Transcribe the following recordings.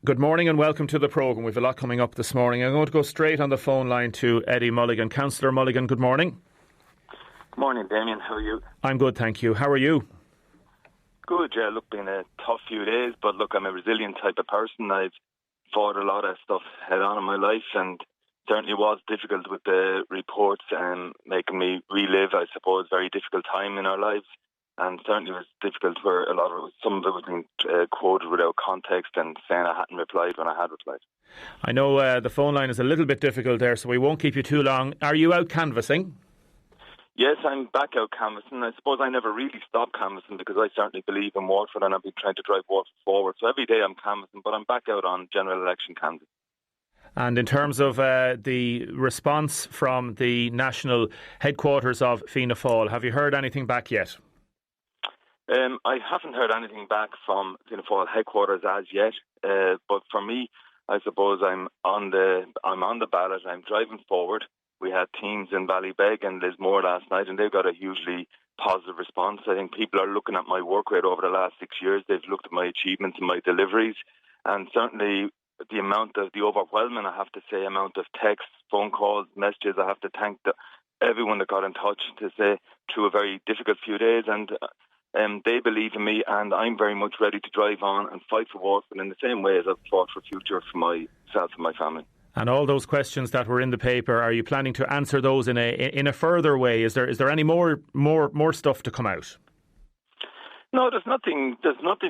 Good morning and welcome to the programme. We've a lot coming up this morning. I'm going to go straight on the phone line to Eddie Mulligan. Councillor Mulligan, good morning. Good morning, Damien. How are you? I'm good, thank you. How are you? Good, yeah. Look, been a tough few days, but look, I'm a resilient type of person. I've fought a lot of stuff head on in my life, and certainly was difficult with the reports and making me relive, I suppose, very difficult time in our lives. And certainly was difficult where some of it was being quoted without context and saying I hadn't replied when I had replied. I know the phone line is a little bit difficult there, so we won't keep you too long. Are you out canvassing? Yes, I'm back out canvassing. I suppose I never really stopped canvassing because I certainly believe in Waterford and I've been trying to drive Waterford forward. So every day I'm canvassing, but I'm back out on general election canvassing. And in terms of the response from the national headquarters of Fianna Fáil, have you heard anything back yet? I haven't heard anything back from Fianna Fáil headquarters as yet. But for me, I suppose I'm on the ballot. I'm driving forward. We had teams in Ballybeg and Lismore last night, and they got a hugely positive response. I think people are looking at my work rate over the last 6 years. They've looked at my achievements and my deliveries, and certainly the overwhelming, I have to say, amount of texts, phone calls, messages. I have to thank everyone that got in touch to say through a very difficult few days, and they believe in me, and I'm very much ready to drive on and fight for Waterford in the same way as I've fought for future for myself and my family. And all those questions that were in the paper, are you planning to answer those in a further way? Is there any more stuff to come out? No, there's nothing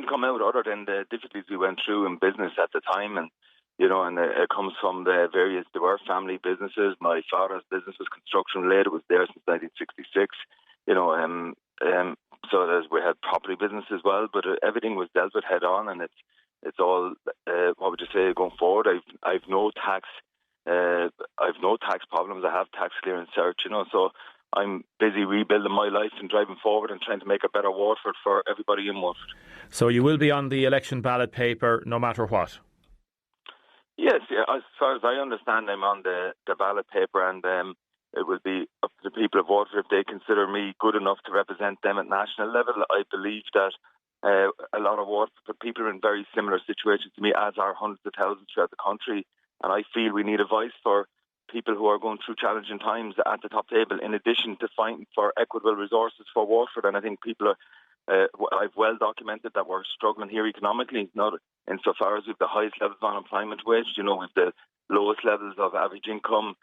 come out other than the difficulties we went through in business at the time, and it comes from there were family businesses. My father's business was construction related; it was there since 1966. So we had property business as well, but everything was dealt with head on, and it's all what would you say going forward. I've no tax problems. I have tax clearance search, so I'm busy rebuilding my life and driving forward and trying to make a better Waterford for everybody in Waterford. So you will be on the election ballot paper no matter what? Yes, yeah, as far as I understand, I'm on the ballot paper, and it will be up to the people of Waterford if they consider me good enough to represent them at national level. I believe that a lot of Waterford people are in very similar situations to me, as are hundreds of thousands throughout the country. And I feel we need a voice for people who are going through challenging times at the top table, in addition to fighting for equitable resources for Waterford. And I think people are, I've well documented that we're struggling here economically, not insofar as we've the highest levels of unemployment wage, we've the lowest levels of average income.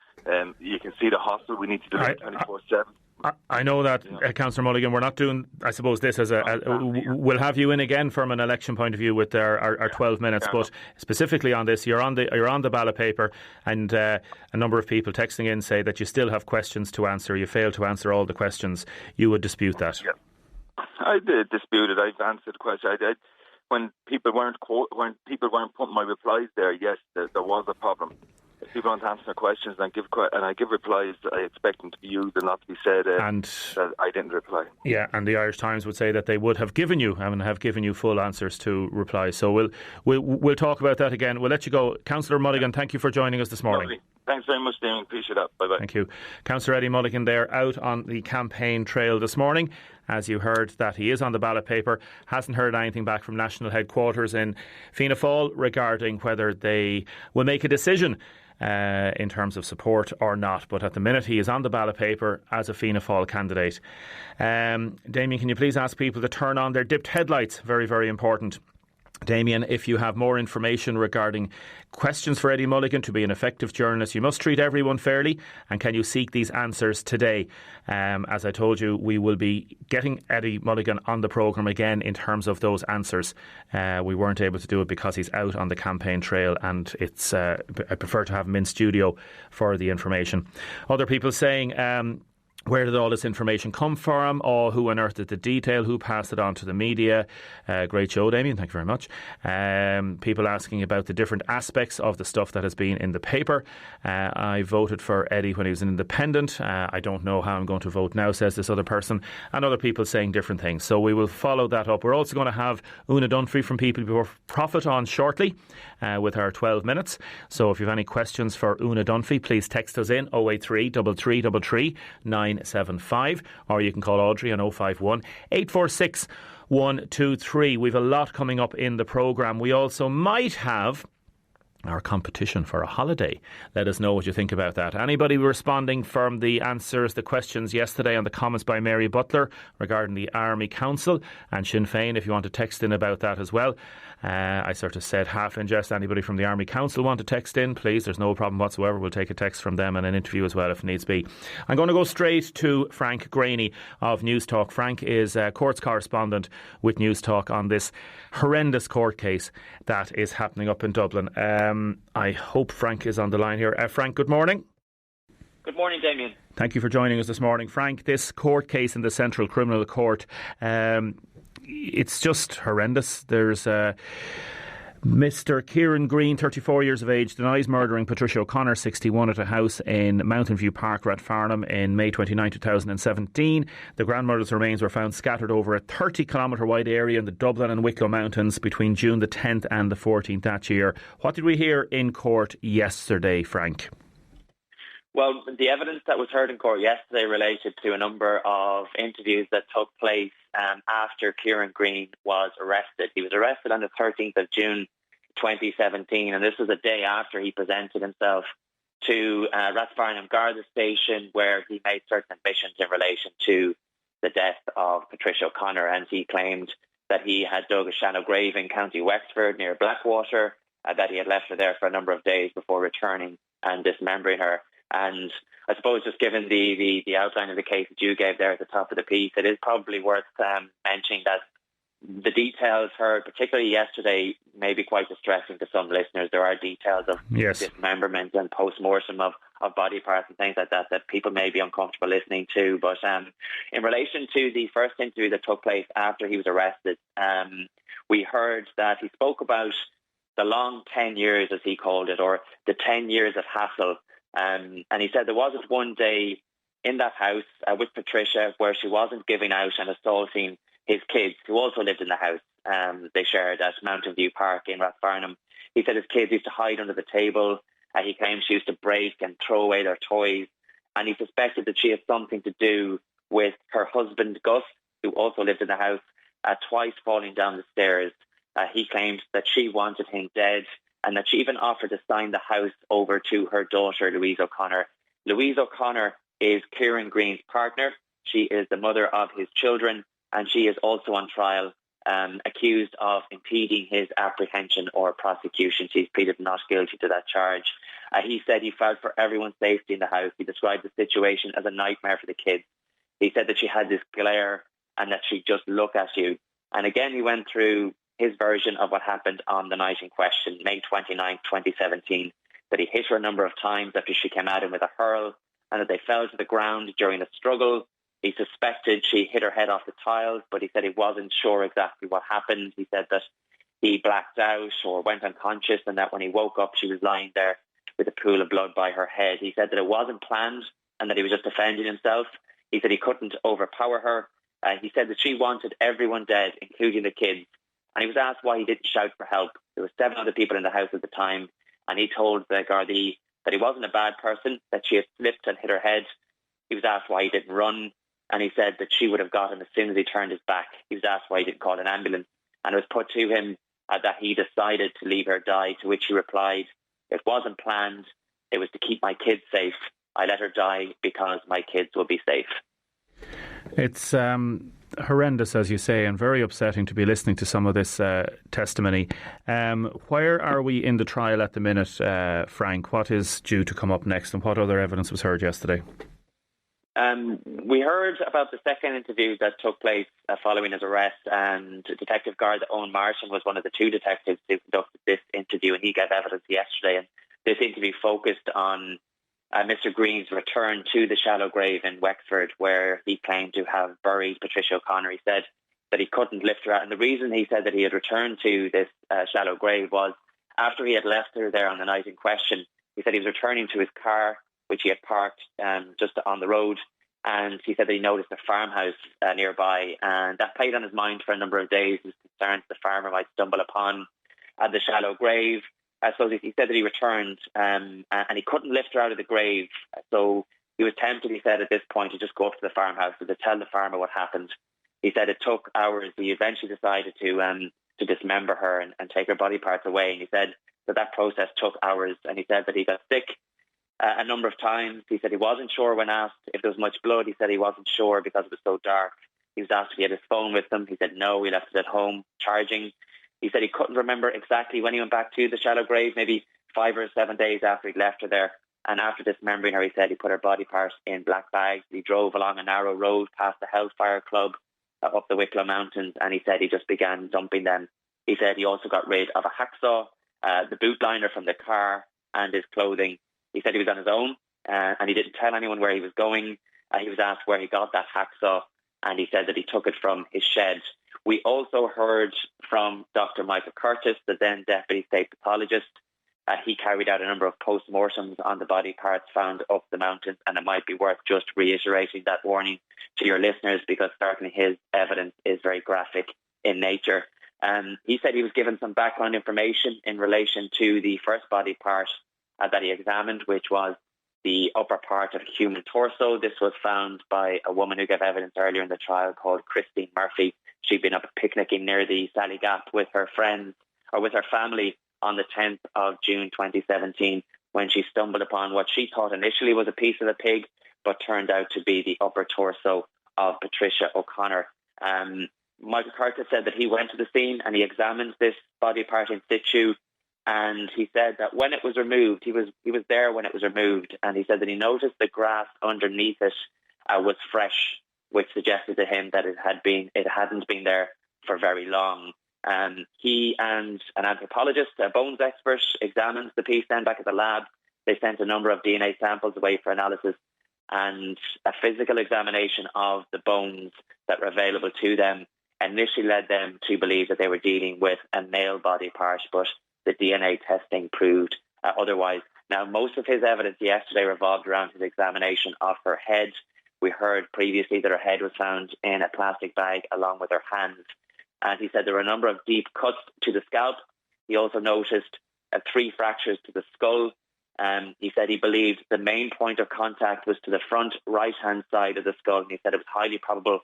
You can see the hostel we need to do 24/7. I know that, Councillor Mulligan, we're not doing, I suppose, this as we'll have you in again from an election point of view with our 12 minutes, but specifically on this, you're on the ballot paper, and a number of people texting in say that you still have questions to answer. You failed to answer all the questions. You would dispute that? Yeah, I did dispute it. I've answered the question. When people weren't putting my replies there, yes, there was a problem. If people don't answer questions and I give replies, I expect them to be used and not to be said that I didn't reply. Yeah, and the Irish Times would say that they would have given you full answers to replies. So we'll talk about that again. We'll let you go. Councillor Mulligan, thank you for joining us this morning. Lovely. Thanks very much, Damien. Appreciate that. Bye-bye. Thank you. Councillor Eddie Mulligan there, out on the campaign trail this morning. As you heard, that he is on the ballot paper. Hasn't heard anything back from national headquarters in Fianna Fáil regarding whether they will make a decision in terms of support or not. But at the minute, he is on the ballot paper as a Fianna Fáil candidate. Damien, can you please ask people to turn on their dipped headlights? Very, very important. Damien, if you have more information regarding questions for Eddie Mulligan to be an effective journalist, you must treat everyone fairly, and can you seek these answers today? As I told you, we will be getting Eddie Mulligan on the programme again in terms of those answers. We weren't able to do it because he's out on the campaign trail, and it's I prefer to have him in studio for the information. Other people saying, where did all this information come from? Or who unearthed the detail? Who passed it on to the media? Great show, Damien. Thank you very much. People asking about the different aspects of the stuff that has been in the paper. I voted for Eddie when he was an independent. I don't know how I'm going to vote now, says this other person. And other people saying different things. So we will follow that up. We're also going to have Una Dunphy from People Before Profit on shortly with our 12 minutes. So if you have any questions for Una Dunphy, please text us in 083 3333 975, or you can call Audrey on 051 846 123. We've a lot coming up in the programme. We also might have our competition for a holiday. Let us know what you think about that. Anybody responding from the answers, the questions yesterday on the comments by Mary Butler regarding the Army Council and Sinn Féin, if you want to text in about that as well. I sort of said half in jest. Anybody from the Army Council want to text in, please? There's no problem whatsoever. We'll take a text from them and an interview as well if needs be. I'm going to go straight to Frank Graney of News Talk. Frank is a courts correspondent with News Talk on this horrendous court case that is happening up in Dublin. I hope Frank is on the line here. Frank, good morning. Good morning, Damien. Thank you for joining us this morning. Frank, this court case in the Central Criminal Court, it's just horrendous. There's Mr. Kieran Green, 34 years of age, denies murdering Patricia O'Connor, 61, at a house in Mountain View Park, Rathfarnham, in May 29, 2017. The grandmother's remains were found scattered over a 30-kilometre wide area in the Dublin and Wicklow Mountains between June the 10th and the 14th that year. What did we hear in court yesterday, Frank? Well, the evidence that was heard in court yesterday related to a number of interviews that took place after Kieran Green was arrested. He was arrested on the 13th of June 2017, and this was a day after he presented himself to Rathfarnham Garda Station, where he made certain admissions in relation to the death of Patricia O'Connor, and he claimed that he had dug a shallow grave in County Wexford near Blackwater, that he had left her there for a number of days before returning and dismembering her. And I suppose just given the outline of the case that you gave there at the top of the piece, it is probably worth mentioning that the details heard, particularly yesterday, may be quite distressing to some listeners. There are details of dismemberment and post-mortem of body parts and things like that that people may be uncomfortable listening to. But in relation to the first interview that took place after he was arrested, we heard that he spoke about the long 10 years, as he called it, or the 10 years of hassle. And he said there wasn't one day in that house with Patricia where she wasn't giving out and assaulting his kids, who also lived in the house they shared at Mountain View Park in Rathfarnham. He said his kids used to hide under the table. He claimed she used to break and throw away their toys. And he suspected that she had something to do with her husband, Gus, who also lived in the house, twice falling down the stairs. He claimed that she wanted him dead, and that she even offered to sign the house over to her daughter, Louise O'Connor. Louise O'Connor is Kieran Green's partner. She is the mother of his children, and she is also on trial, accused of impeding his apprehension or prosecution. She's pleaded not guilty to that charge. He said he felt for everyone's safety in the house. He described the situation as a nightmare for the kids. He said that she had this glare and that she'd just look at you. And again, he went through his version of what happened on the night in question, May 29, 2017, that he hit her a number of times after she came at him with a hurl, and that they fell to the ground during a struggle. He suspected she hit her head off the tiles, but he said he wasn't sure exactly what happened. He said that he blacked out or went unconscious, and that when he woke up, she was lying there with a pool of blood by her head. He said that it wasn't planned and that he was just defending himself. He said he couldn't overpower her. He said that she wanted everyone dead, including the kids. And he was asked why he didn't shout for help. There were 7 other people in the house at the time, and he told the Gardaí that he wasn't a bad person, that she had slipped and hit her head. He was asked why he didn't run, and he said that she would have got him as soon as he turned his back. He was asked why he didn't call an ambulance, and it was put to him that he decided to leave her die, to which he replied, "It wasn't planned. It was to keep my kids safe. I let her die because my kids will be safe." It's horrendous, as you say, and very upsetting to be listening to some of this testimony. Where are we in the trial at the minute, Frank? What is due to come up next, and what other evidence was heard yesterday? We heard about the second interview that took place following his arrest, and Detective Garda Owen Martin was one of the 2 detectives who conducted this interview, and he gave evidence yesterday. And this interview focused on Mr. Green's return to the shallow grave in Wexford, where he claimed to have buried Patricia O'Connor. He said that he couldn't lift her out. And the reason he said that he had returned to this shallow grave was after he had left her there on the night in question. He said he was returning to his car, which he had parked just on the road. And he said that he noticed a farmhouse nearby. And that played on his mind for a number of days. He was concerned the farmer might stumble upon the shallow grave. So he said that he returned and he couldn't lift her out of the grave. So he was tempted, he said, at this point to just go up to the farmhouse and to tell the farmer what happened. He said it took hours. He eventually decided to dismember her and take her body parts away. And he said that process took hours. And he said that he got sick a number of times. He said he wasn't sure when asked if there was much blood. He said he wasn't sure because it was so dark. He was asked if he had his phone with him. He said no, he left it at home charging. He said he couldn't remember exactly when he went back to the shallow grave, maybe 5 or 7 days after he'd left her there. And after dismembering her, he said he put her body parts in black bags. He drove along a narrow road past the Hellfire Club up the Wicklow Mountains, and he said he just began dumping them. He said he also got rid of a hacksaw, the boot liner from the car, and his clothing. He said he was on his own, and he didn't tell anyone where he was going. He was asked where he got that hacksaw, and he said that he took it from his shed. We also heard from Dr. Michael Curtis, the then Deputy State Pathologist. He carried out a number of post-mortems on the body parts found up the mountains, and it might be worth just reiterating that warning to your listeners, because certainly his evidence is very graphic in nature. He said he was given some background information in relation to the first body part that he examined, which was the upper part of a human torso. This was found by a woman who gave evidence earlier in the trial called Christine Murphy. She'd been up picnicking near the Sally Gap with her friends, or with her family, on the 10th of June 2017, when she stumbled upon what she thought initially was a piece of a pig, but turned out to be the upper torso of Patricia O'Connor. Michael Curtis said that he went to the scene and he examined this body part in situ, and he said that when it was removed, he was there when it was removed, and he said that he noticed the grass underneath it was fresh, which suggested to him that it hadn't been there for very long. He and an anthropologist, a bones expert, examined the piece then back at the lab. They sent a number of DNA samples away for analysis, and a physical examination of the bones that were available to them initially led them to believe that they were dealing with a male body part, but the DNA testing proved otherwise. Now, most of his evidence yesterday revolved around his examination of her head. We heard previously that her head was found in a plastic bag along with her hands. And he said there were a number of deep cuts to the scalp. He also noticed 3 fractures to the skull. He said he believed the main point of contact was to the front right-hand side of the skull. And he said it was highly probable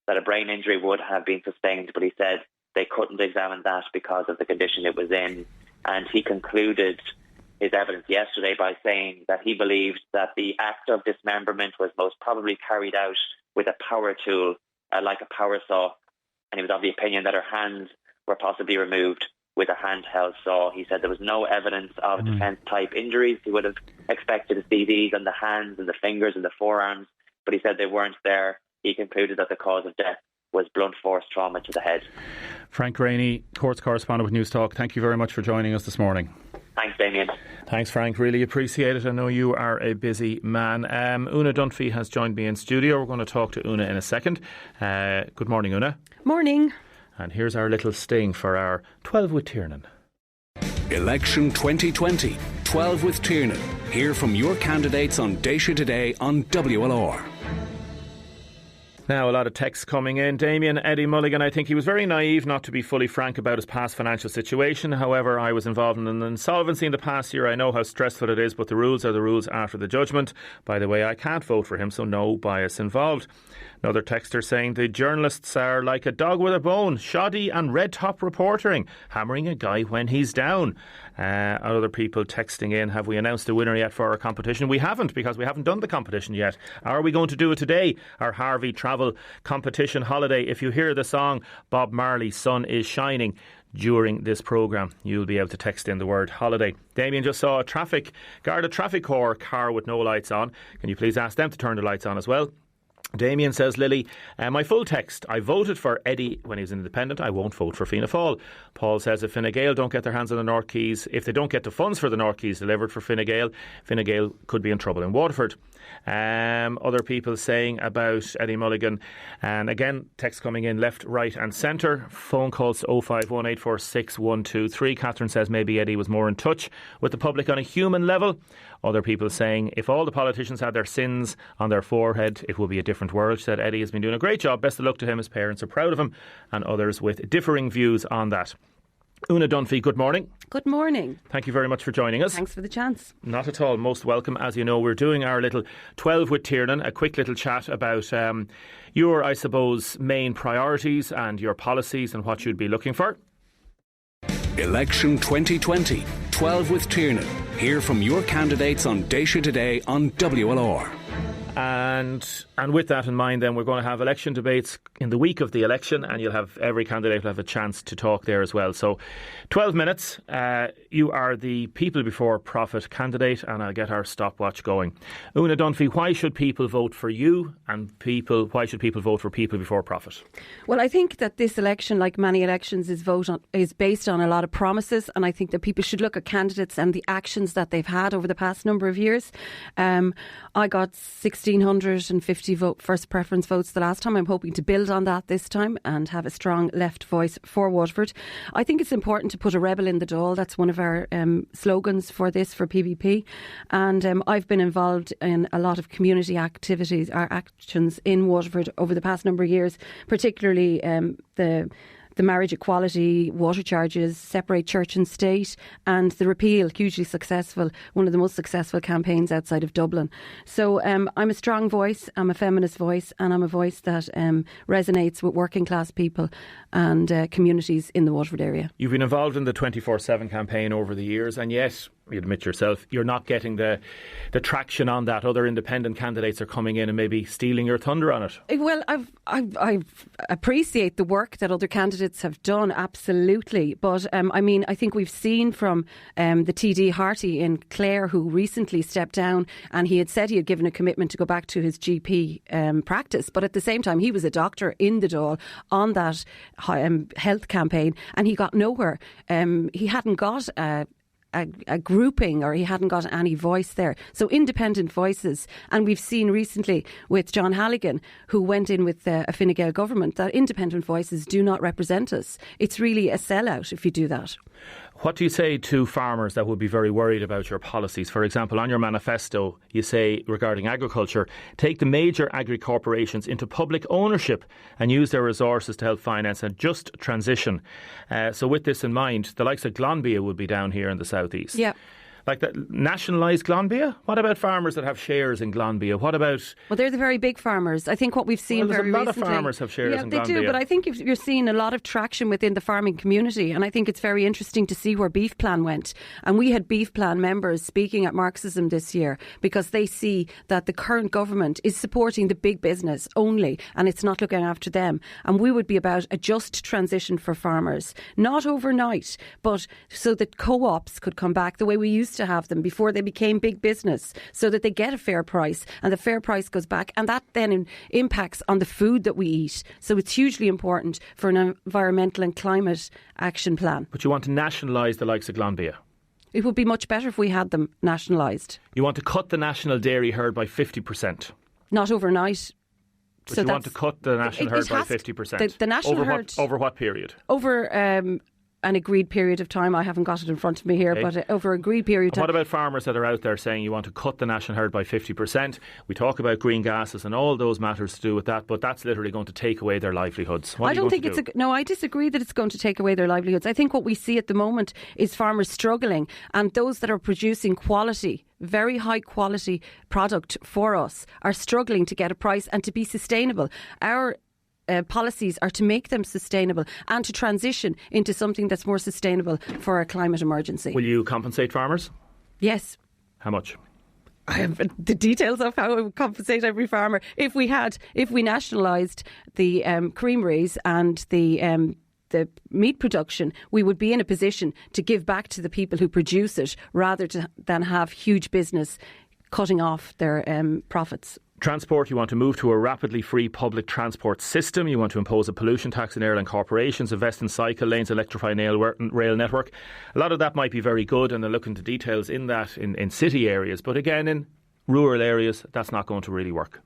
that a brain injury would have been sustained, but he said they couldn't examine that because of the condition it was in. And he concluded his evidence yesterday by saying that he believed that the act of dismemberment was most probably carried out with a power tool, like a power saw. And he was of the opinion that her hands were possibly removed with a handheld saw. He said there was no evidence of defence-type injuries. He would have expected to see these on the hands and the fingers and the forearms, but he said they weren't there. He concluded that the cause of death was blunt force trauma to the head. Frank Rainey, courts correspondent with News Talk, thank you very much for joining us this morning. Thanks, Damien. Thanks, Frank. Really appreciate it. I know you are a busy man. Una Dunphy has joined me in studio. We're going to talk to Una in a second. Good morning, Una. Morning. And here's our little sting for our 12 with Tiernan. Election 2020, 12 with Tiernan. Hear from your candidates on Deise today on WLR. Now, a lot of texts coming in. Damien, Eddie Mulligan, I think he was very naive not to be fully frank about his past financial situation. However, I was involved in an insolvency in the past year. I know how stressful it is, but the rules are the rules after the judgment. By the way, I can't vote for him, so no bias involved. Another texter saying the journalists are like a dog with a bone, shoddy and red top reporting, hammering a guy when he's down. Other people texting in, have we announced a winner yet for our competition? We haven't, because we haven't done the competition yet. Are we going to do it today? Our Harvey Travel competition holiday. If you hear the song Bob Marley, Sun is Shining, during this programme, you'll be able to text in the word holiday. Damien just saw a traffic corps car with no lights on. Can you please ask them to turn the lights on as well? Damien says, Lily, my full text, I voted for Eddie when he was independent. I won't vote for Fianna Fáil. Paul says if Fine Gael don't get their hands on the North Quays, if they don't get the funds for the North Quays delivered for Fine Gael could be in trouble in Waterford. Other people saying about Eddie Mulligan, and again text coming in left, right and centre. Phone calls 051846123. Catherine says maybe Eddie was more in touch with the public on a human level. Other people saying if all the politicians had their sins on their forehead, it would be a different world. She said Eddie has been doing a great job, best of luck to him, his parents are proud of him, and others with differing views on that. Una Dunphy, good morning. Good morning. Thank you very much for joining us. Thanks for the chance. Not at all, most welcome. As you know, we're doing our little 12 with Tiernan, a quick little chat about your, I suppose, main priorities and your policies and what you'd be looking for. Election 2020, 12 with Tiernan. Hear from your candidates on Deise Today on WLR. And with that in mind, then, we're going to have election debates in the week of the election, and every candidate will have a chance to talk there as well. So 12 minutes. You are the People Before Profit candidate, and I'll get our stopwatch going. Una Dunphy, why should people vote for you, and why should people vote for People Before Profit? Well, I think that this election, like many elections, is based on a lot of promises, and I think that people should look at candidates and the actions that they've had over the past number of years. I got 1,650 first preference votes the last time. I'm hoping to build on that this time and have a strong left voice for Waterford. I think it's important to put a rebel in the Dáil. That's one of our slogans for PBP. And I've been involved in a lot of community activities or actions in Waterford over the past number of years, particularly the marriage equality, water charges, separate church and state, and the repeal, hugely successful, one of the most successful campaigns outside of Dublin. So I'm a strong voice, I'm a feminist voice, and I'm a voice that resonates with working class people and communities in the Waterford area. You've been involved in the 24/7 campaign over the years, and yet, you admit yourself, you're not getting the traction on that. Other independent candidates are coming in and maybe stealing your thunder on it. Well, I appreciate the work that other candidates have done, absolutely. But I think we've seen from the TD Harty in Clare, who recently stepped down, and he had said he had given a commitment to go back to his GP practice. But at the same time, he was a doctor in the Dáil on that health campaign, and he got nowhere. He hadn't got a grouping, or he hadn't got any voice there. So independent voices. And we've seen recently with John Halligan, who went in with a Fine Gael government, that independent voices do not represent us. It's really a sellout if you do that. What do you say to farmers that would be very worried about your policies? For example, on your manifesto, you say regarding agriculture, take the major agri-corporations into public ownership and use their resources to help finance a just transition. So with this in mind, the likes of Glanbia would be down here in the southeast. Yeah. Like that, nationalise Glanbia? What about farmers that have shares in Glanbia? What about... Well, they're the very big farmers. I think what we've seen very recently... a lot of farmers have shares in Glanbia. Yeah, they do, but I think you're seeing a lot of traction within the farming community, and I think it's very interesting to see where Beef Plan went. And we had Beef Plan members speaking at Marxism this year because they see that the current government is supporting the big business only, and it's not looking after them. And we would be about a just transition for farmers. Not overnight, but so that co-ops could come back the way we used to have them before they became big business, so that they get a fair price and the fair price goes back, and that then impacts on the food that we eat. So it's hugely important for an environmental and climate action plan. But you want to nationalise the likes of Glanbia? It would be much better if we had them nationalised. You want to cut the national dairy herd by 50%? Not overnight. But so you want to cut the national herd by 50%? The national herd... Over what period? Over... an agreed period of time. I haven't got it in front of me here, but over an agreed period of time. What about farmers that are out there saying you want to cut the national herd by 50%? We talk about green gases and all those matters to do with that, but that's literally going to take away their livelihoods. I disagree that it's going to take away their livelihoods. I think what we see at the moment is farmers struggling, and those that are producing quality, very high quality product for us, are struggling to get a price and to be sustainable. Our policies are to make them sustainable and to transition into something that's more sustainable for a climate emergency. Will you compensate farmers? Yes. How much? I have the details of how I would compensate every farmer. If we nationalised the creameries and the meat production, we would be in a position to give back to the people who produce it rather than have huge business cutting off their profits. Transport, you want to move to a rapidly free public transport system. You want to impose a pollution tax on airline corporations, invest in cycle lanes, electrify rail network. A lot of that might be very good, and they'll look into details in that in city areas. But again, in rural areas, that's not going to really work.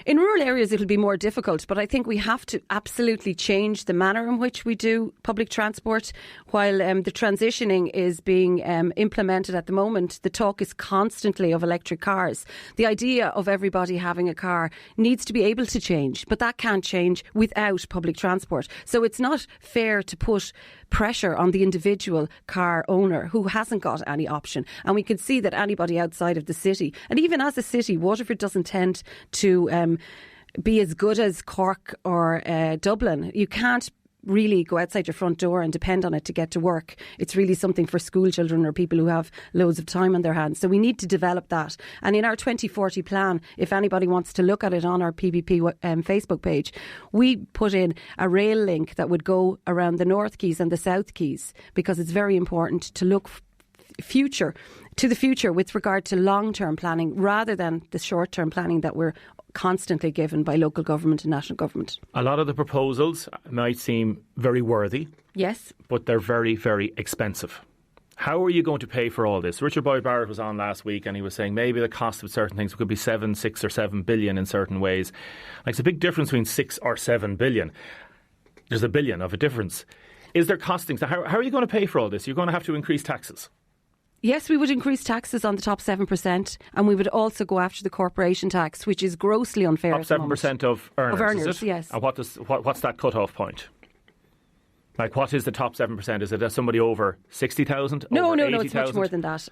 In rural areas it'll be more difficult, but I think we have to absolutely change the manner in which we do public transport. While the transitioning is being implemented at the moment, the talk is constantly of electric cars. The idea of everybody having a car needs to be able to change, but that can't change without public transport. So it's not fair to put pressure on the individual car owner who hasn't got any option. And we can see that anybody outside of the city, and even as a city, Waterford doesn't tend to be as good as Cork or Dublin. You can't really go outside your front door and depend on it to get to work. It's really something for school children or people who have loads of time on their hands. So we need to develop that. And in our 2040 plan, if anybody wants to look at it on our PBP Facebook page, we put in a rail link that would go around the North Quays and the South Quays, because it's very important to look to the future with regard to long-term planning rather than the short-term planning that we're constantly given by local government and national government. A lot of the proposals might seem very worthy. Yes. But they're very, very expensive. How are you going to pay for all this? Richard Boyd Barrett was on last week and he was saying maybe the cost of certain things could be 6 or 7 billion in certain ways. Like, it's a big difference between 6 or 7 billion. There's a billion of a difference. Is there costings? How are you going to pay for all this? You're going to have to increase taxes. Yes, we would increase taxes on the top 7%, and we would also go after the corporation tax, which is grossly unfair. Top 7% of earners, of earners, is it? Yes. And what's that cut-off point? Like, what is the top 7%? Is it somebody over 60,000? No, over 80,000? it's much more than that.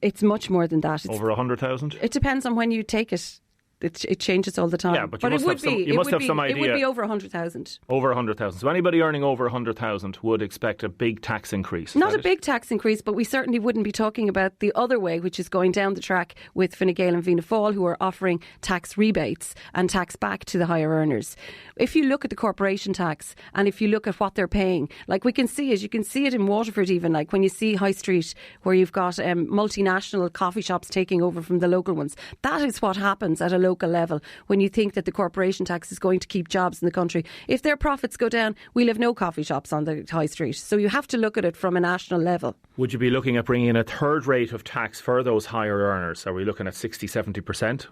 It's much more than that. Over 100,000? It depends on when you take it. It changes all the time. Yeah, but you must have some idea. It would be over 100,000. Over 100,000. So anybody earning over 100,000 would expect a big tax increase. Not a big tax increase, but we certainly wouldn't be talking about the other way, which is going down the track with Fine Gael and Fianna Fáil, who are offering tax rebates and tax back to the higher earners. If you look at the corporation tax and if you look at what they're paying, like we can see it, you can see it in Waterford even, like when you see High Street where you've got multinational coffee shops taking over from the local ones. That is what happens at a local level when you think that the corporation tax is going to keep jobs in the country. If their profits go down, we'll have no coffee shops on the high street. So you have to look at it from a national level. Would you be looking at bringing in a third rate of tax for those higher earners? Are we looking at 60, 70%?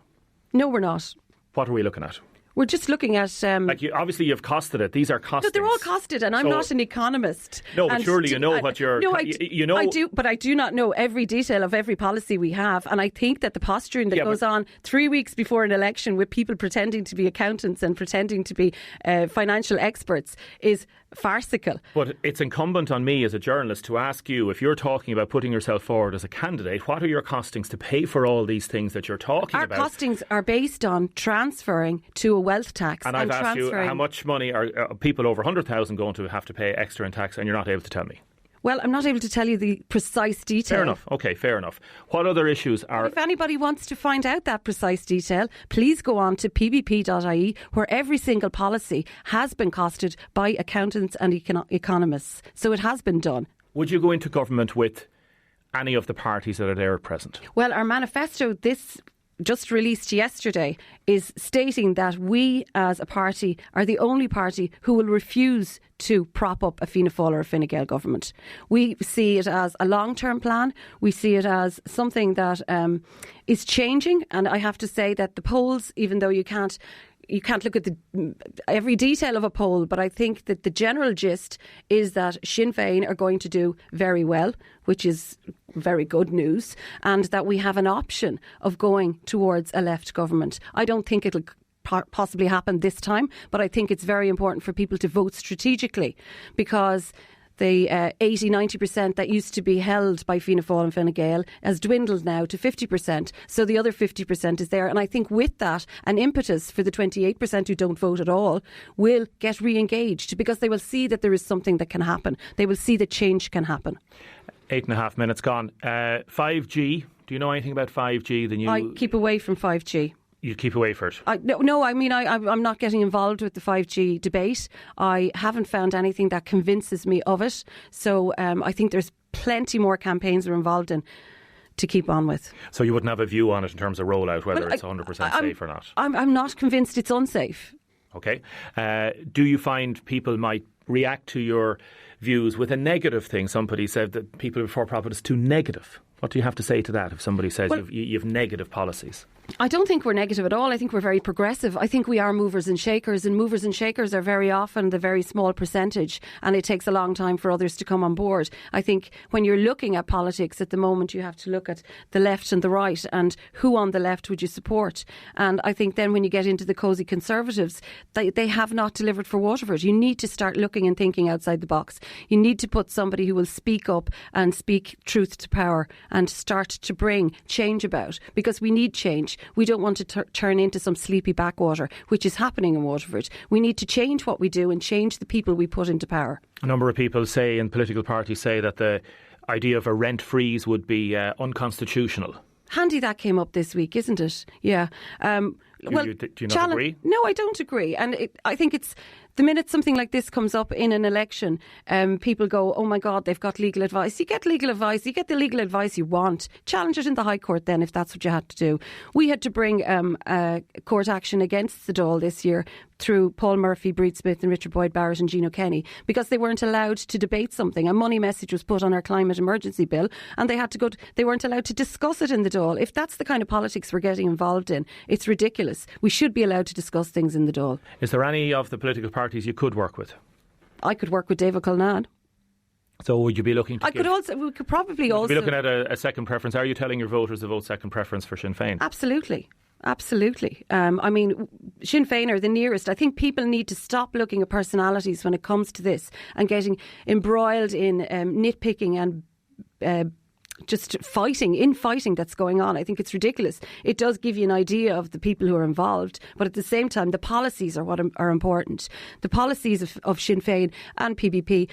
No, we're not. What are we looking at? We're just looking at... obviously you've costed it. These are costings. No, they're all costed, and I'm not an economist. No, but surely you know what you're... No, you know, I do, but I do not know every detail of every policy we have. And I think that the posturing that goes on 3 weeks before an election with people pretending to be accountants and pretending to be financial experts is farcical. But it's incumbent on me as a journalist to ask you, if you're talking about putting yourself forward as a candidate, what are your costings to pay for all these things that you're talking about? Our costings are based on transferring to a wealth tax. And I've asked you, how much money are people over 100,000 going to have to pay extra in tax, and you're not able to tell me? Well, I'm not able to tell you the precise detail. Fair enough. OK, fair enough. What other issues are... If anybody wants to find out that precise detail, please go on to pbp.ie, where every single policy has been costed by accountants and economists. So it has been done. Would you go into government with any of the parties that are there at present? Well, our manifesto, just released yesterday, is stating that we as a party are the only party who will refuse to prop up a Fianna Fáil or a Fine Gael government. We see it as a long-term plan. We see it as something that is changing, and I have to say that the polls, even though you can't look at every detail of a poll, but I think that the general gist is that Sinn Féin are going to do very well, which is very good news, and that we have an option of going towards a left government. I don't think it'll possibly happen this time, but I think it's very important for people to vote strategically, because the 80-90% that used to be held by Fianna Fáil and Fine Gael has dwindled now to 50%. So the other 50% is there. And I think with that, an impetus for the 28% who don't vote at all will get re-engaged, because they will see that there is something that can happen. They will see that change can happen. 8.5 minutes gone. 5G. Do you know anything about 5G? I keep away from 5G. You keep away from it? I'm not getting involved with the 5G debate. I haven't found anything that convinces me of it. So I think there's plenty more campaigns we're involved in to keep on with. So you wouldn't have a view on it in terms of rollout, whether it's 100% safe or not? I'm not convinced it's unsafe. OK. Do you find people might react to your views with a negative thing? Somebody said that people before profit is too negative. What do you have to say to that if somebody says you've negative policies? I don't think we're negative at all. I think we're very progressive. I think we are movers and shakers are very often the very small percentage, and it takes a long time for others to come on board. I think when you're looking at politics at the moment, you have to look at the left and the right, and who on the left would you support? And I think then when you get into the cosy Conservatives, they have not delivered for Waterford. You need to start looking and thinking outside the box. You need to put somebody who will speak up and speak truth to power and start to bring change about, because we need change. We don't want to turn into some sleepy backwater, which is happening in Waterford. We need to change what we do and change the people we put into power. A number of people say, in political parties, say that the idea of a rent freeze would be unconstitutional. Handy that came up this week, isn't it? Yeah. Do you not agree? No, I don't agree. And I think it's the minute something like this comes up in an election, people go, oh my God, they've got legal advice. You get legal advice. You get the legal advice you want. Challenge it in the High Court then, if that's what you had to do. We had to bring court action against the Dáil this year through Paul Murphy, Breed Smith and Richard Boyd Barrett and Gino Kenny, because they weren't allowed to debate something. A money message was put on our climate emergency bill and they weren't allowed to discuss it in the Dáil. If that's the kind of politics we're getting involved in, it's ridiculous. We should be allowed to discuss things in the Dáil. Is there any of the political parties you could work with? I could work with David Cullinane. So would you be looking to we could probably also be looking at a second preference? Are you telling your voters to vote second preference for Sinn Féin? Absolutely. I mean, Sinn Féin are the nearest. I think people need to stop looking at personalities when it comes to this and getting embroiled in nitpicking and just fighting that's going on. I think it's ridiculous. It does give you an idea of the people who are involved, but at the same time, the policies are what are important. The policies of Sinn Féin and PBP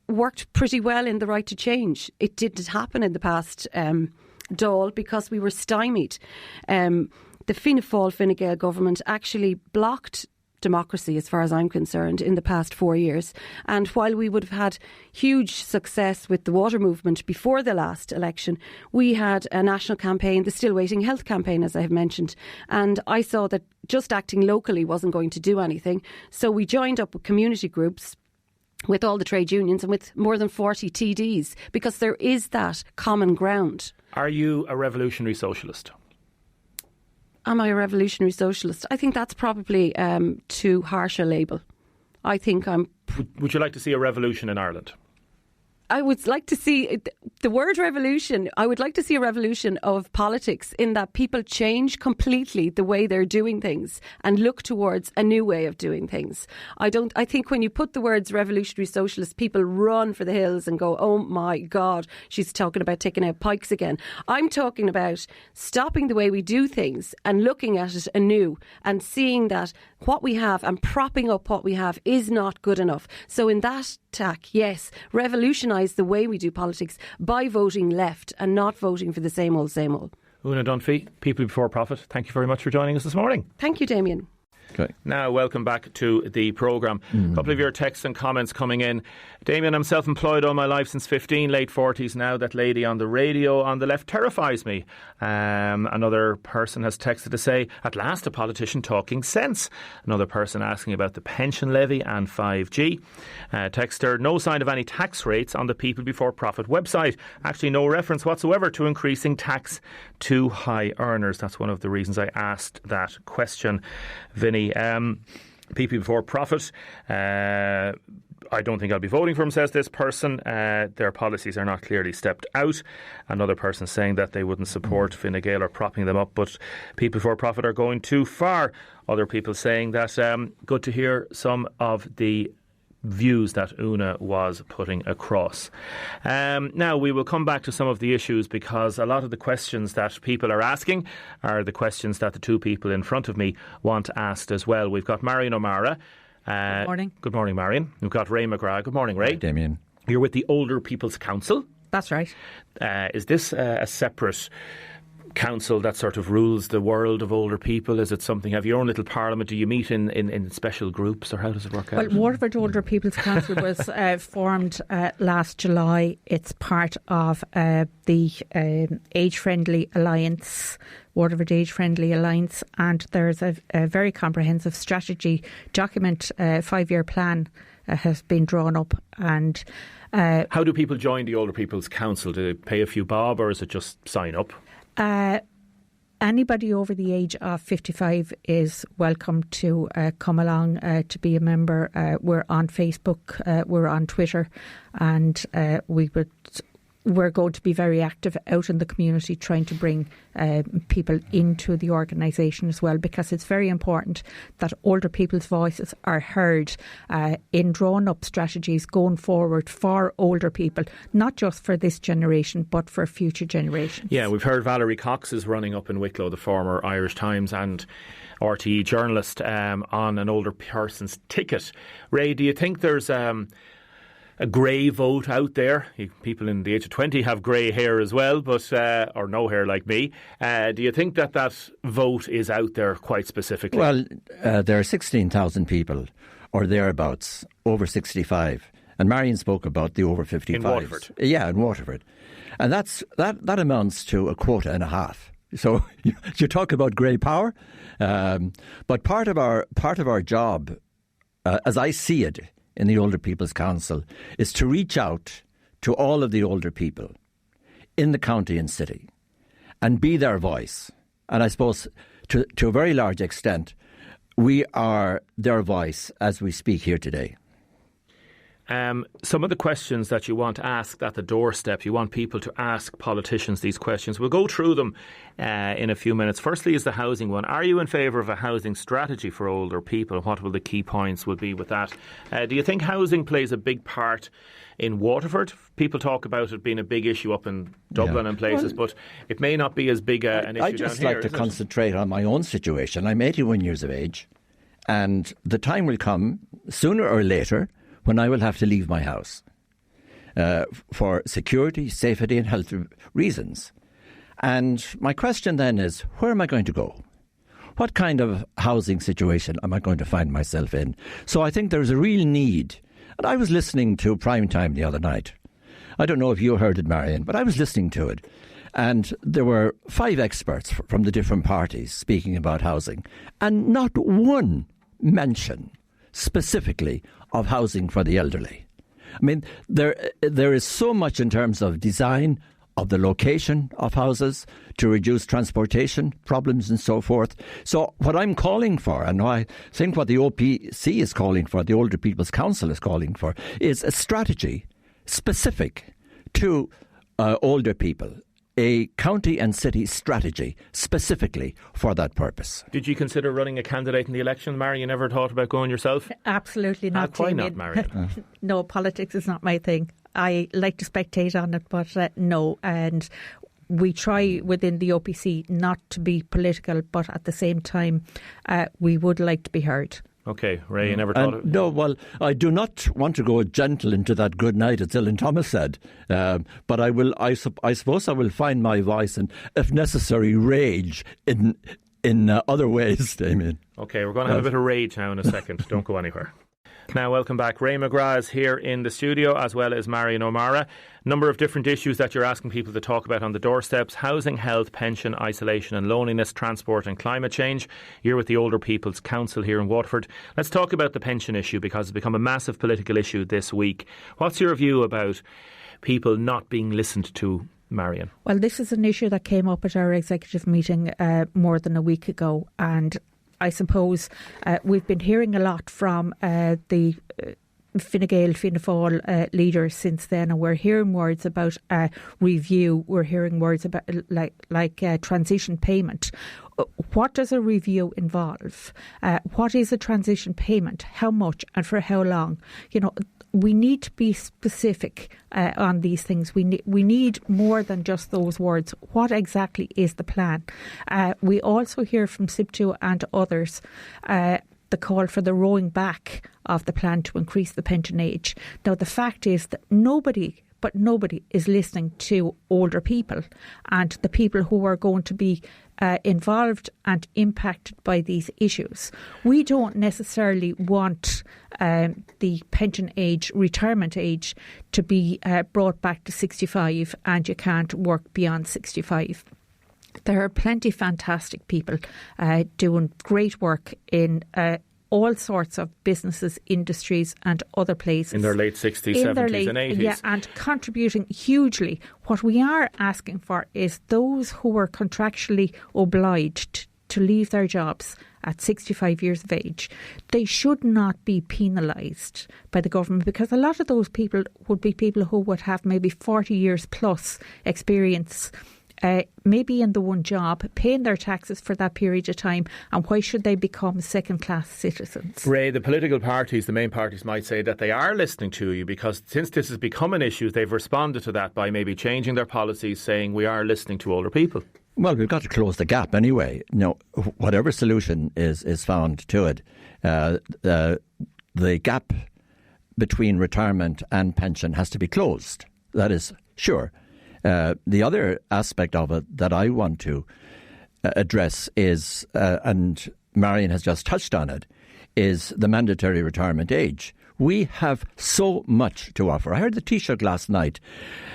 worked pretty well in the right to change. It didn't happen in the past Dáil because we were stymied. The Fianna Fáil, Fine Gael government actually blocked democracy, as far as I'm concerned, in the past 4 years. And while we would have had huge success with the water movement before the last election, we had a national campaign, the Still Waiting Health campaign, as I have mentioned. And I saw that just acting locally wasn't going to do anything. So we joined up with community groups, with all the trade unions and with more than 40 TDs, because there is that common ground. Are you a revolutionary socialist? Am I a revolutionary socialist? I think that's probably too harsh a label. I think I'm... Would you like to see a revolution in Ireland? I would like to see the word revolution. I would like to see a revolution of politics in that people change completely the way they're doing things and look towards a new way of doing things. I think when you put the words revolutionary socialist, people run for the hills and go, oh my God, she's talking about taking out pikes again. I'm talking about stopping the way we do things and looking at it anew and seeing that what we have and propping up what we have is not good enough. So in that tack, yes, revolutionise the way we do politics by voting left and not voting for the same old, same old. Una Dunphy, People Before Profit, thank you very much for joining us this morning. Thank you, Damien. Okay. Now, welcome back to the programme. A couple of your texts and comments coming in. Damien, I'm self-employed all my life since 15, late 40s now. That lady on the radio on the left terrifies me. Another person has texted to say, at last a politician talking sense. Another person asking about the pension levy and 5G. Texter, no sign of any tax rates on the People Before Profit website. Actually, no reference whatsoever to increasing tax to high earners. That's one of the reasons I asked that question. Vinny, People Before Profit, I don't think I'll be voting for him, says this person. Their policies are not clearly stepped out. Another person saying that they wouldn't support Fine Gael or propping them up, but People Before Profit are going too far. Other people saying that good to hear some of the views that Una was putting across. Now, we will come back to some of the issues because a lot of the questions that people are asking are the questions that the two people in front of me want asked as well. We've got Marion O'Mara. Good morning. Good morning, Marion. We've got Ray McGrath. Good morning, Ray. Hi, Damien. You're with the Older People's Council. That's right. Is this a separate council that sort of rules the world of older people? Is it something, have your own little parliament? Do you meet in special groups, or how does it work out? Well, Waterford Older People's Council was formed last July. It's part of the Age Friendly Alliance, Waterford Age Friendly Alliance, and there's a very comprehensive strategy document, 5-year plan has been drawn up. And how do people join the Older People's Council? Do they pay a few bob, or is it just sign up? Anybody over the age of 55 is welcome to come along to be a member. We're on Facebook, we're on Twitter, and we would we're going to be very active out in the community trying to bring people into the organisation as well, because it's very important that older people's voices are heard in drawn up strategies going forward for older people, not just for this generation but for future generations. Yeah, we've heard Valerie Cox is running up in Wicklow, the former Irish Times and RTE journalist, on an older person's ticket. Ray, do you think there's a grey vote out there? People in the age of 20 have grey hair as well, but or no hair like me. Do you think that vote is out there quite specifically? Well, there are 16,000 people or thereabouts over 65. And Marion spoke about the over 55s. In Waterford. Yeah, in Waterford. And that amounts to a quota and a half. So you talk about grey power, but part of our job, as I see it, in the Older People's Council, is to reach out to all of the older people in the county and city and be their voice. And I suppose to a very large extent, we are their voice as we speak here today. Some of the questions that you want asked at the doorstep, you want people to ask politicians these questions. We'll go through them in a few minutes. Firstly is the housing one. Are you in favour of a housing strategy for older people? What will the key points will be with that? Do you think housing plays a big part in Waterford? People talk about it being a big issue up in Dublin and places, but it may not be as big an issue down here. I just like to concentrate on my own situation. I'm 81 years of age, and the time will come, sooner or later, when I will have to leave my house for security, safety and health reasons. And my question then is, where am I going to go? What kind of housing situation am I going to find myself in? So I think there's a real need. And I was listening to Prime Time the other night. I don't know if you heard it, Marion, but I was listening to it. And there were 5 experts from the different parties speaking about housing. And not one mention specifically of housing for the elderly. I mean, there is so much in terms of design, of the location of houses, to reduce transportation problems and so forth. So what I'm calling for, and I think what the OPC is calling for, the Older People's Council is calling for, is a strategy specific to older people. A county and city strategy specifically for that purpose. Did you consider running a candidate in the election, Mary? You never thought about going yourself? Absolutely not. Why not, Mary? No, politics is not my thing. I like to spectate on it, but no. And we try within the OPC not to be political, but at the same time, we would like to be heard. Okay, Ray, you never thought of it? No, well, I do not want to go gentle into that good night, as Ellen Thomas said. But I will. I suppose I will find my voice and, if necessary, rage in other ways, Damien. Okay, we're going to have a bit of rage now in a second. Don't go anywhere. Now, welcome back. Ray McGrath is here in the studio, as well as Marion O'Mara. Number of different issues that you're asking people to talk about on the doorsteps: housing, health, pension, isolation and loneliness, transport and climate change. You're with the Older People's Council here in Waterford. Let's talk about the pension issue, because it's become a massive political issue this week. What's your view about people not being listened to, Marion? Well, this is an issue that came up at our executive meeting more than a week ago, and I suppose we've been hearing a lot from the Fine Gael, Fianna Fáil leaders since then, and we're hearing words about review. We're hearing words about like transition payment. What does a review involve? What is a transition payment? How much and for how long? You know, we need to be specific on these things. We need more than just those words. What exactly is the plan? We also hear from SIPTU and others the call for the rolling back of the plan to increase the pension age. Now, the fact is that nobody is listening to older people and the people who are going to be involved and impacted by these issues. We don't necessarily want the pension age, retirement age, to be brought back to 65 and you can't work beyond 65. There are plenty of fantastic people doing great work in all sorts of businesses, industries and other places. In their late 60s, 70s and 80s. Yeah, and contributing hugely. What we are asking for is those who are contractually obliged to leave their jobs at 65 years of age, they should not be penalised by the government, because a lot of those people would be people who would have maybe 40 years plus experience, maybe in the one job, paying their taxes for that period of time. And why should they become second-class citizens? Ray, the political parties, the main parties, might say that they are listening to you, because since this has become an issue, they've responded to that by maybe changing their policies, saying we are listening to older people. Well, we've got to close the gap anyway. Whatever solution is found to it, the gap between retirement and pension has to be closed. That is sure. The other aspect of it that I want to address is, and Marion has just touched on it, is the mandatory retirement age. We have so much to offer. I heard the Taoiseach last night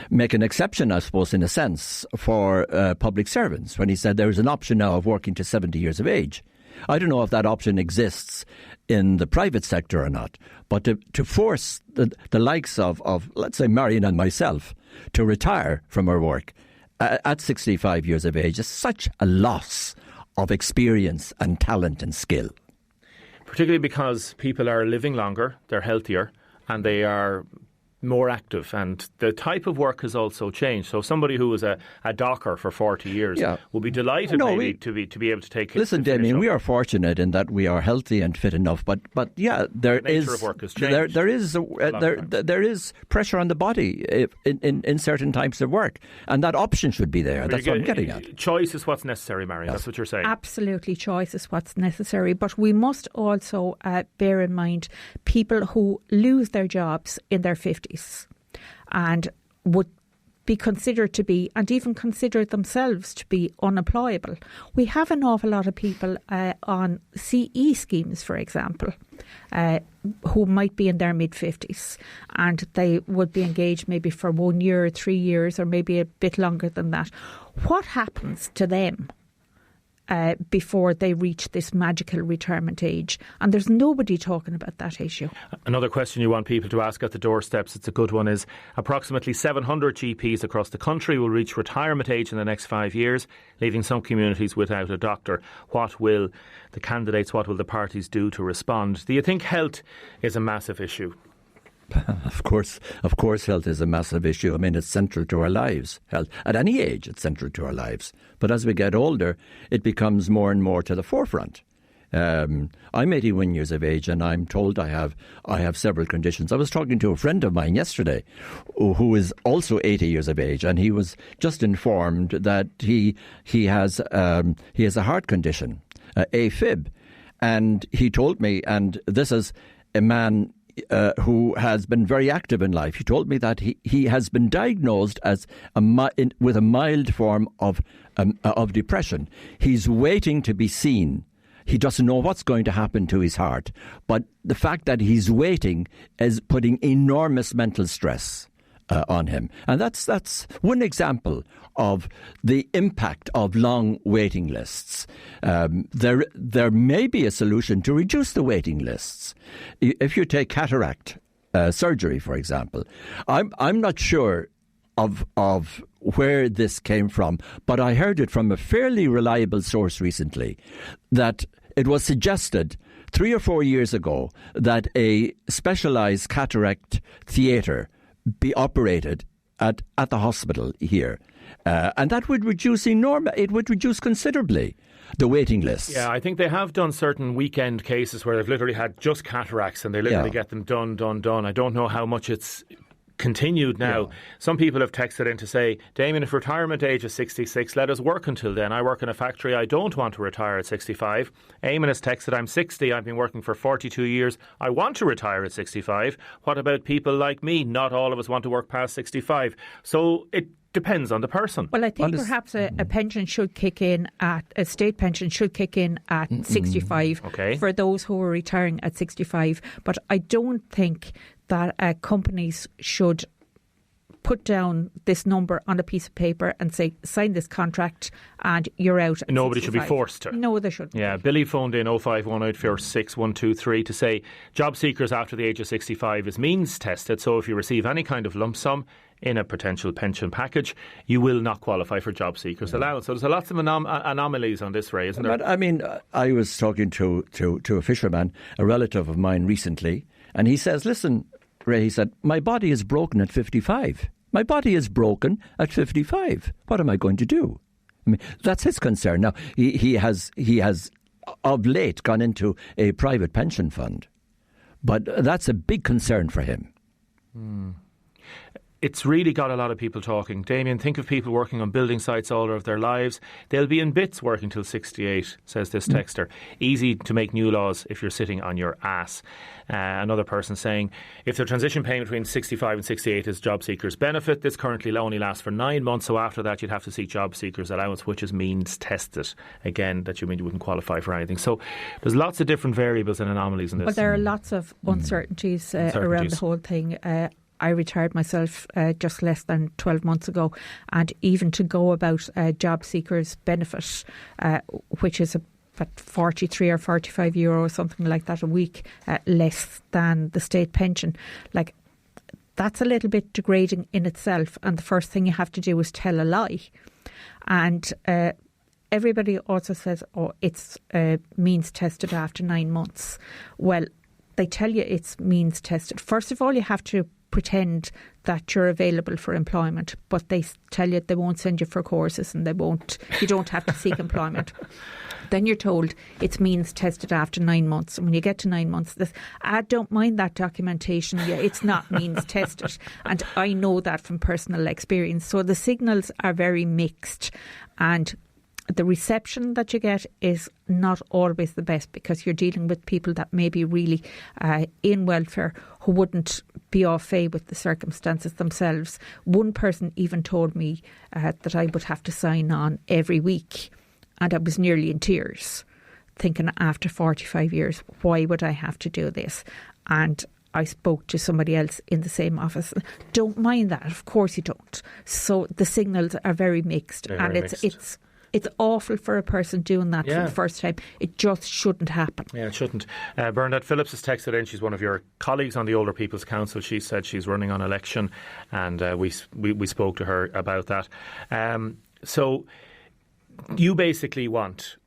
make an exception, I suppose, in a sense, for public servants when he said there is an option now of working to 70 years of age. I don't know if that option exists in the private sector or not, but to force the likes of, let's say, Marion and myself to retire from our work at 65 years of age is such a loss of experience and talent and skill. Particularly because people are living longer, they're healthier, and they are more active, and the type of work has also changed. So somebody who was a docker for 40 years will be delighted to be able to take. Listen, Damien, we are fortunate in that we are healthy and fit enough, but yeah, the nature of work has changed. There is pressure on the body in certain types of work, and that option should be there. That's what I'm getting at. Choice is what's necessary, Marion. That's what you're saying. Absolutely, choice is what's necessary, but we must also bear in mind people who lose their jobs in their 50s. And would be considered to be, and even consider themselves to be, unemployable. We have an awful lot of people on CE schemes, for example, who might be in their mid-50s, and they would be engaged maybe for 1 year, 3 years, or maybe a bit longer than that. What happens to them before they reach this magical retirement age? And there's nobody talking about that issue. Another question you want people to ask at the doorsteps, it's a good one, is approximately 700 GPs across the country will reach retirement age in the next 5 years, leaving some communities without a doctor. What will the candidates, what will the parties do to respond? Do you think health is a massive issue? Of course, health is a massive issue. I mean, it's central to our lives. Health, at any age, it's central to our lives. But as we get older, it becomes more and more to the forefront. I'm 81 years of age, and I'm told I have several conditions. I was talking to a friend of mine yesterday, who is also 80 years of age, and he was just informed that he has a heart condition, AFib, and he told me, and this is a man who has been very active in life. He told me that he has been diagnosed as with a mild form of depression. He's waiting to be seen. He doesn't know what's going to happen to his heart, but the fact that he's waiting is putting enormous mental stress on him. And that's one example of the impact of long waiting lists. There may be a solution to reduce the waiting lists. If you take cataract surgery, for example, I'm not sure of where this came from, but I heard it from a fairly reliable source recently that it was suggested 3 or 4 years ago that a specialised cataract theatre be operated at the hospital here. And that would reduce considerably the waiting lists. Yeah, I think they have done certain weekend cases where they've literally had just cataracts and they literally get them done. I don't know how much it's continued now. Yeah. Some people have texted in to say, Damien, if retirement age is 66, let us work until then. I work in a factory. I don't want to retire at 65. Eamon has texted, I'm 60. I've been working for 42 years. I want to retire at 65. What about people like me? Not all of us want to work past 65. So it depends on the person. Well, I think perhaps a pension should kick in a state pension should kick in at 65 for those who are retiring at 65. But I don't think that companies should put down this number on a piece of paper and say, sign this contract and you're out at Nobody 65. should be forced to. No, they shouldn't. Yeah, Billy phoned in 051846123 to say job seekers after the age of 65 is means tested, so if you receive any kind of lump sum, in a potential pension package, you will not qualify for job seekers allowance. So there's lots of anomalies on this, Ray, isn't there? But I mean, I was talking to a fisherman, a relative of mine recently, and he says, listen, Ray, he said, my body is broken at 55. My body is broken at 55. What am I going to do? I mean, that's his concern. Now, he has of late gone into a private pension fund, but that's a big concern for him. It's really got a lot of people talking. Damien, think of people working on building sites all of their lives. They'll be in bits working till 68, says this texter. Easy to make new laws if you're sitting on your ass. Another person saying, if the transition payment between 65 and 68 is job seekers benefit, this currently only lasts for 9 months, so after that you'd have to seek job seekers allowance, which is means tested. Again, that you mean you wouldn't qualify for anything. So there's lots of different variables and anomalies in this. But there are lots of uncertainties around the whole thing. I retired myself just less than 12 months ago, and even to go about job seekers benefit, which is about 43 or 45 euro or something like that a week, less than the state pension, like, that's a little bit degrading in itself, and the first thing you have to do is tell a lie. And everybody also says, oh, it's means tested after 9 months. Well, they tell you it's means tested. First of all, you have to pretend that you're available for employment, but they tell you they won't send you for courses, and you don't have to seek employment. Then you're told it's means tested after 9 months, and when you get to 9 months, I don't mind that documentation. Yeah, it's not means tested, and I know that from personal experience. So the signals are very mixed, and the reception that you get is not always the best, because you're dealing with people that may be really in welfare who wouldn't be au fait with the circumstances themselves. One person even told me that I would have to sign on every week, and I was nearly in tears, thinking after 45 years, why would I have to do this? And I spoke to somebody else in the same office. Don't mind that, of course you don't. So the signals are very mixed, It's awful for a person doing that for the first time. It just shouldn't happen. Yeah, it shouldn't. Bernadette Phillips has texted in. She's one of your colleagues on the Older People's Council. She said she's running on election, and we spoke to her about that. So you basically want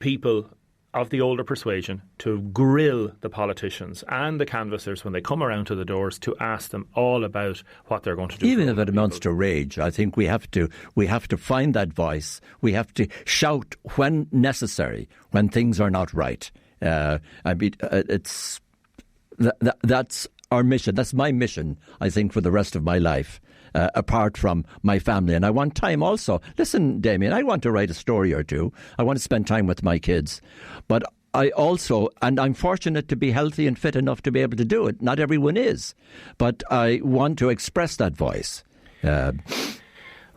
people of the older persuasion to grill the politicians and the canvassers when they come around to the doors, to ask them all about what they're going to do. Even if it amounts to rage, I think we have to find that voice. We have to shout when necessary, when things are not right. That's our mission. That's my mission, I think, for the rest of my life. Apart from my family. And I want time also. Listen, Damien, I want to write a story or two. I want to spend time with my kids. But I also, and I'm fortunate to be healthy and fit enough to be able to do it. Not everyone is. But I want to express that voice.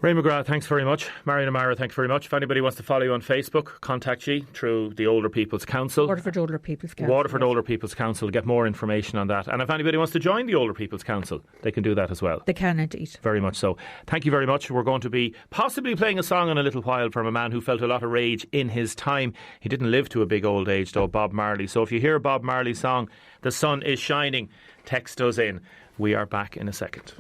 Ray McGrath, thanks very much. Marion O'Mara, thank you very much. If anybody wants to follow you on Facebook, contact you through the Older People's Council. Waterford Older People's Council. Waterford Older People's Council. Get more information on that. And if anybody wants to join the Older People's Council, they can do that as well. They can indeed. Very much so. Thank you very much. We're going to be possibly playing a song in a little while from a man who felt a lot of rage in his time. He didn't live to a big old age, though, Bob Marley. So if you hear Bob Marley's song, The Sun Is Shining, text us in. We are back in a second.